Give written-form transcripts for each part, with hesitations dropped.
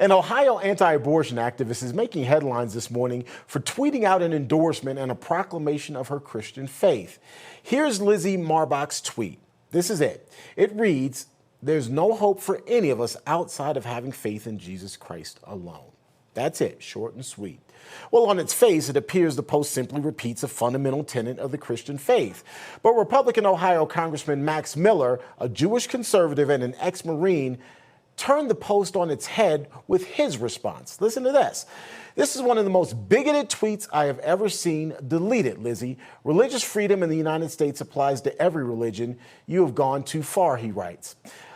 An Ohio anti-abortion activist is making headlines this morning for tweeting out an endorsement and a proclamation of her Christian faith. Here's Lizzie Marbach's tweet. This is it. It reads, "There's no hope for any of us outside of having faith in Jesus Christ alone." That's it, short and sweet. Well, on its face, it appears the post simply repeats a fundamental tenet of the Christian faith. But Republican Ohio Congressman Max Miller, a Jewish conservative and an ex-Marine, turned the post on its head with his response. Listen to this. "This is one of the most bigoted tweets I have ever seen. Delete it, Lizzie. Religious freedom in the United States applies to every religion. You have gone too far," he writes.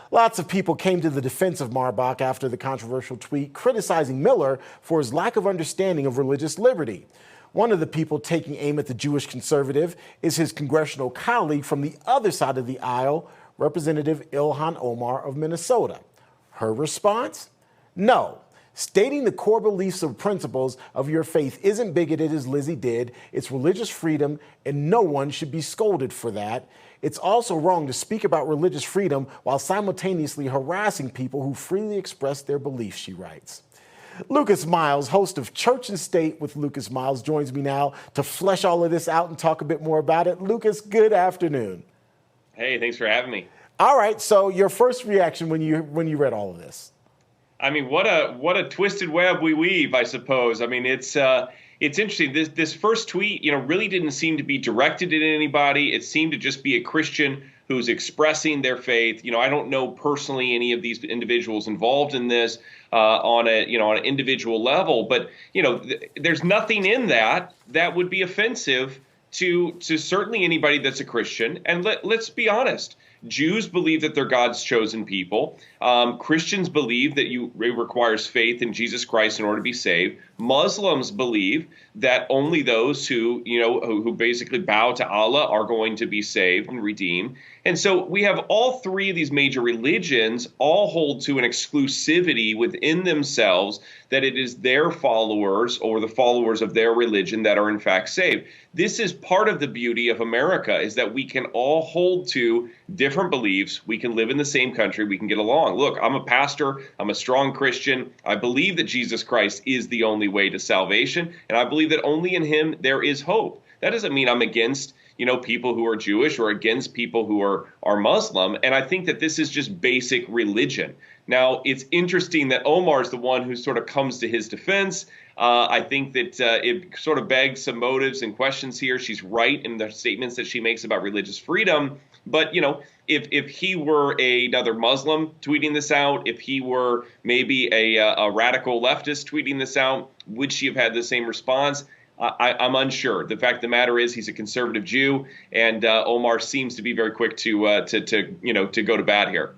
Lots of people came to the defense of Marbach after the controversial tweet, criticizing Miller for his lack of understanding of religious liberty. One of the people taking aim at the Jewish conservative is his congressional colleague from the other side of the aisle, Representative Ilhan Omar of Minnesota. Her response? No. Stating the core beliefs or principles of your faith isn't bigoted as Lizzie did. It's religious freedom, and no one should be scolded for that. It's also wrong to speak about religious freedom while simultaneously harassing people who freely express their beliefs, she writes. Lucas Miles, host of Church and State with Lucas Miles, joins me now to flesh all of this out and talk a bit more about it. Lucas, good afternoon. Hey, thanks for having me. All right, so your first reaction when you read all of this? I mean, what a twisted web we weave, I suppose. I mean, it's interesting. This first tweet, really didn't seem to be directed at anybody. It seemed to just be a Christian who's expressing their faith. I don't know personally any of these individuals involved in this on an individual level, but there's nothing in that would be offensive to certainly anybody that's a Christian. And let's be honest. Jews believe that they're God's chosen people. Christians believe that it requires faith in Jesus Christ in order to be saved. Muslims believe that only those who basically bow to Allah are going to be saved and redeemed. And so we have all three of these major religions all hold to an exclusivity within themselves that it is their followers or the followers of their religion that are in fact saved. This is part of the beauty of America, is that we can all hold to different beliefs. We can live in the same country. We can get along. Look, I'm a pastor. I'm a strong Christian. I believe that Jesus Christ is the only way to salvation. And I believe that only in him there is hope. That doesn't mean I'm against people who are Jewish or against people who are Muslim. And I think that this is just basic religion. Now, it's interesting that Omar is the one who sort of comes to his defense. I think that it sort of begs some motives and questions here. She's right in the statements that she makes about religious freedom. But, if he were another Muslim tweeting this out, if he were maybe a radical leftist tweeting this out, would she have had the same response? I'm unsure. The fact of the matter is he's a conservative Jew, and Omar seems to be very quick to go to bat here.